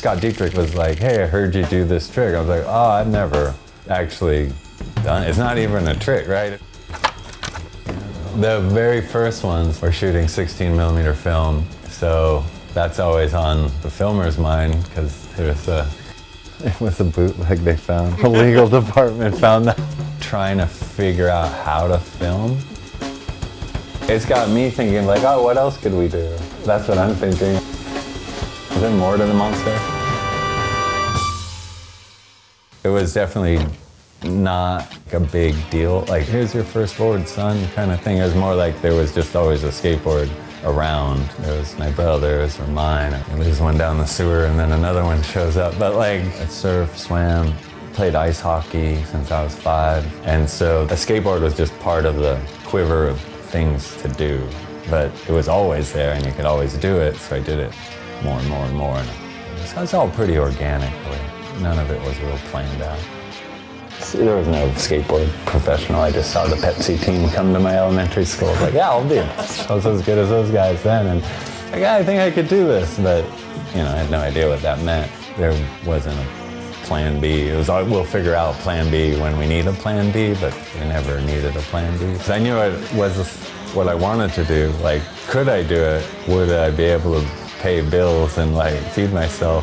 Scott Dietrich was like, hey, I heard you do this trick. I was like, oh, I've never actually done it. It's not even a trick, right? The very first ones were shooting 16mm film, so that's always on the filmer's mind, because it was a bootleg they found. The legal department found that. Trying to figure out how to film. It's got me thinking like, oh, what else could we do? That's what I'm thinking. Is there more to the monster? It was definitely not a big deal. Like, here's your first board, son, kind of thing. It was more like there was just always a skateboard around. There was my brother's or mine. There's one down the sewer and then another one shows up. But like, I surfed, swam, played ice hockey since I was 5. And so a skateboard was just part of the quiver of things to do. But it was always there and you could always do it. So I did it more and more and more. And so it's all pretty organically. None of it was real planned out. There was no skateboard professional. I just saw the Pepsi team come to my elementary school. I was like, yeah, I'll do it. I was as good as those guys then. And like, yeah, I think I could do this. But, you know, I had no idea what that meant. There wasn't a plan B. It was, we'll figure out plan B when we need a plan B, but we never needed a plan B. Because I knew it was what I wanted to do. Like, could I do it? Would I be able to pay bills and like feed myself?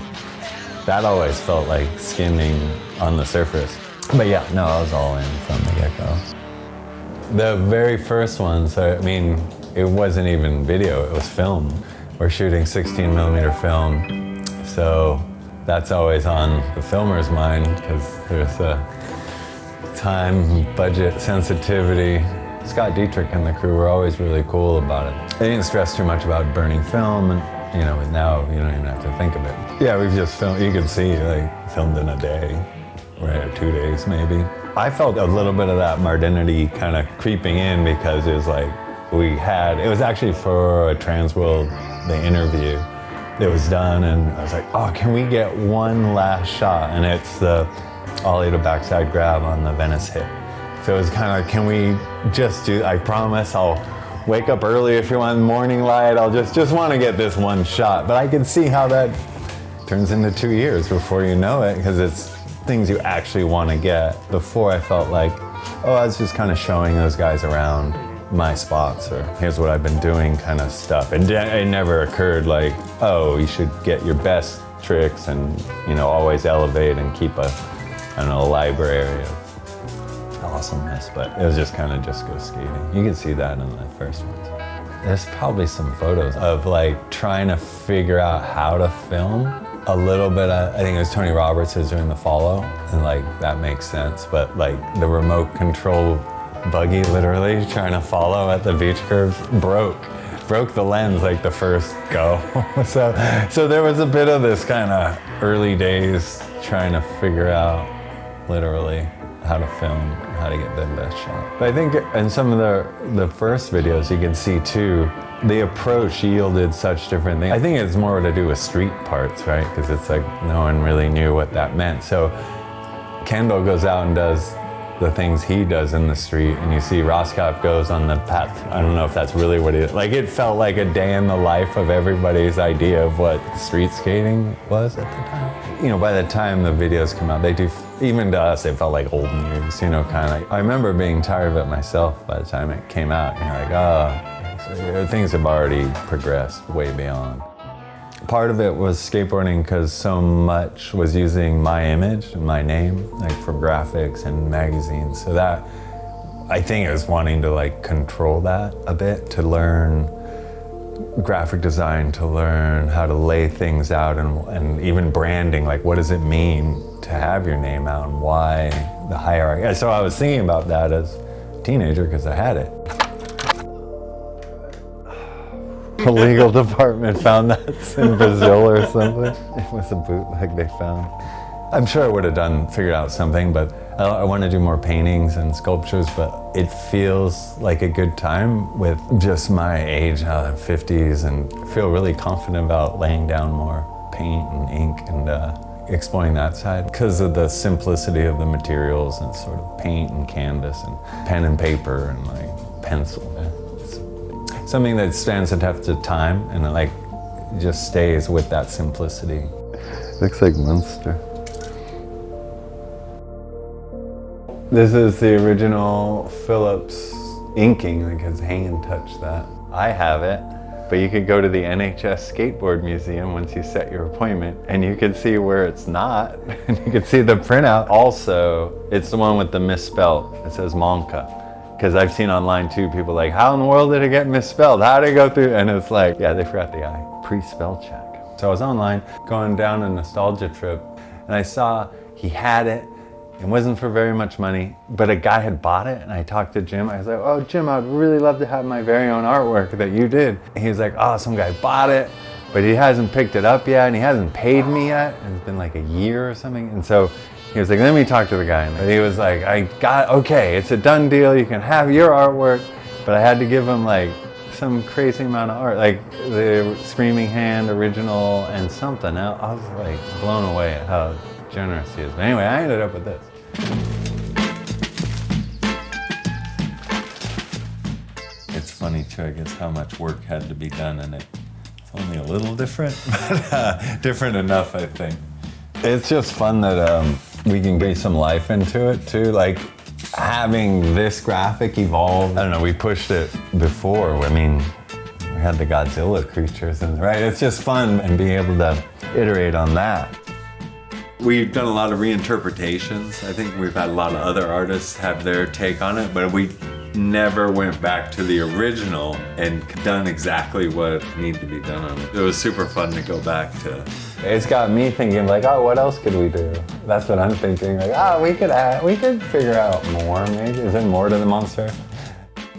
That always felt like skimming on the surface. But yeah, no, I was all in from the get-go. The very first ones, I mean, it wasn't even video, it was film. We're shooting 16mm film, so that's always on the filmer's mind, because there's a time, budget, sensitivity. Scott Dietrich and the crew were always really cool about it. They didn't stress too much about burning film, and you know, now you don't even have to think of it. Yeah, we've just filmed, you can see, like, filmed in a day. Right, 2 days maybe. I felt a little bit of that modernity kind of creeping in, because it was like it was actually for a Transworld, the interview. It was done and I was like, oh, can we get one last shot? And it's the ollie to backside grab on the Venice hit. So it was kind of like, can we just do, I promise I'll wake up early if you want morning light, I'll just want to get this one shot. But I can see how that turns into 2 years before you know it, because it's things you actually want to get. Before I felt like, oh, I was just kind of showing those guys around my spots, or here's what I've been doing kind of stuff. It never occurred like, oh, you should get your best tricks and, you know, always elevate and keep a library of awesomeness. But it was just kind of just go skating. You can see that in the first ones. There's probably some photos of like trying to figure out how to film. A little bit, I think it was Tony Roberts is doing the follow, and like that makes sense. But like the remote control buggy, literally trying to follow at the beach curves, broke the lens like the first go. so there was a bit of this kind of early days trying to figure out literally how to film, how to get the best shot. But I think in some of the first videos you can see too, the approach yielded such different things. I think it's more to do with street parts, right? Because it's like no one really knew what that meant. So Kendall goes out and does the things he does in the street, and you see Roscoff goes on the path. I don't know if that's really what it, like it felt like a day in the life of everybody's idea of what street skating was at the time. You know, by the time the videos come out, they do, even to us, it felt like old news, you know, kind of like, I remember being tired of it myself by the time it came out. You're like, oh, so things have already progressed way beyond. Part of it was skateboarding because so much was using my image and my name, like for graphics and magazines. So that, I think it was wanting to like control that a bit, to learn graphic design, to learn how to lay things out, and even branding, like what does it mean to have your name out and why the hierarchy. So I was thinking about that as a teenager because I had it. The legal department found that in Brazil or something. It was a bootleg they found. I'm sure I would have figured out something, but I want to do more paintings and sculptures, but it feels like a good time with just my age, now I'm 50s, and feel really confident about laying down more paint and ink and exploring that side because of the simplicity of the materials and sort of paint and canvas and pen and paper and like pencil. It's something that stands the test of time and like just stays with that simplicity. Looks like Munster. This is the original Phillips inking, like his hand touched that. I have it, but you could go to the NHS Skateboard Museum once you set your appointment, and you can see where it's not, and you can see the printout. Also, it's the one with the misspelled. It says Monka. Because I've seen online too, people like, how in the world did it get misspelled? How did it go through? And it's like, yeah, they forgot the I. Pre-spell check. So I was online going down a nostalgia trip, and I saw he had it. It wasn't for very much money, but a guy had bought it, and I talked to Jim. I was like, oh, Jim, I'd really love to have my very own artwork that you did. And he was like, oh, some guy bought it, but he hasn't picked it up yet, and he hasn't paid me yet. And it's been like a year or something. And so he was like, let me talk to the guy. And he was like, okay, it's a done deal. You can have your artwork, but I had to give him like some crazy amount of art, like the Screaming Hand original and something. I was like blown away at how generous he is. But anyway, I ended up with this. It's funny too, I guess, how much work had to be done in it. It's only a little different, but different enough, I think. It's just fun that we can get some life into it too. Like having this graphic evolve. I don't know, we pushed it before. I mean, we had the Godzilla creatures, and right? It's just fun and being able to iterate on that. We've done a lot of reinterpretations. I think we've had a lot of other artists have their take on it, but we never went back to the original and done exactly what needed to be done on it. It was super fun to go back to. It's got me thinking like, oh, what else could we do? That's what I'm thinking. Like, oh, we could figure out more. Maybe is there more to the monster?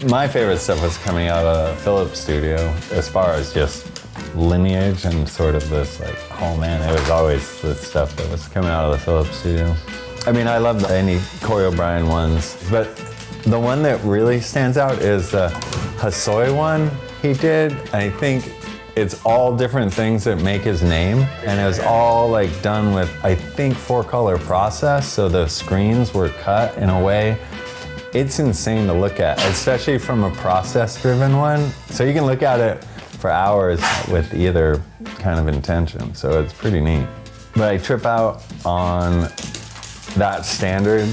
My favorite stuff was coming out of Phillips studio, as far as just lineage and sort of this like, oh man, it was always the stuff that was coming out of the Phillips studio. I mean, I love any Corey O'Brien ones, but the one that really stands out is the Hosoi one he did. I think it's all different things that make his name, and it was all like done with, I think, 4-color process, so the screens were cut in a way. It's insane to look at, especially from a process-driven one. So you can look at it for hours with either kind of intention, so it's pretty neat. But I trip out on that standard.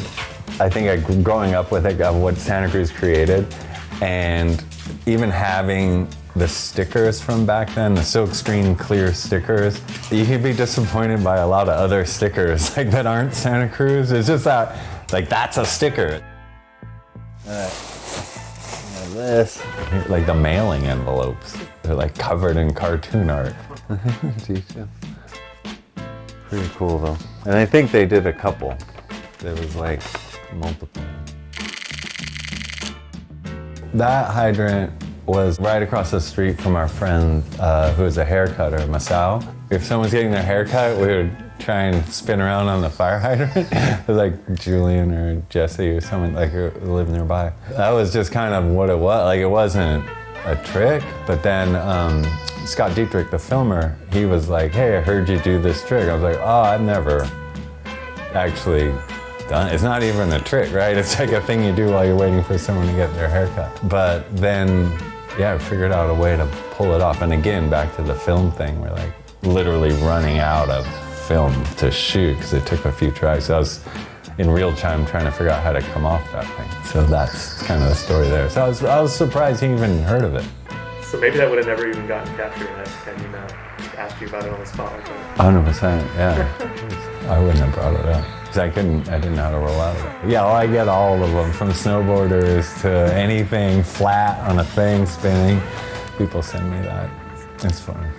I think growing up with it, of what Santa Cruz created, and even having the stickers from back then, the silk screen clear stickers, you could be disappointed by a lot of other stickers like that aren't Santa Cruz. It's just that, like, that's a sticker. This, like the mailing envelopes, they're like covered in cartoon art. Pretty cool though. And I think they did a couple. There was like multiple. That hydrant was right across the street from our friend who was a hair cutter, Masao. If someone's getting their hair cut, we would try and spin around on the fire hydrant. It was like Julian or Jesse or someone like who lived nearby. That was just kind of what it was. Like, it wasn't a trick, but then Scott Dietrich, the filmer, he was like, hey, I heard you do this trick. I was like, oh, I've never actually done it. It's not even a trick, right? It's like a thing you do while you're waiting for someone to get their hair cut. But then, yeah, I figured out a way to pull it off. And again, back to the film thing, we're like literally running out of film to shoot because it took a few tries. So I was in real time trying to figure out how to come off that thing. So that's kind of the story there. So I was surprised he even heard of it. So maybe that would have never even gotten captured had you not asked you about it on the spot like that. 100%, yeah. I wouldn't have brought it up because I didn't know how to roll out of it. Yeah, well, I get all of them, from snowboarders to anything flat on a thing spinning. People send me that. It's funny.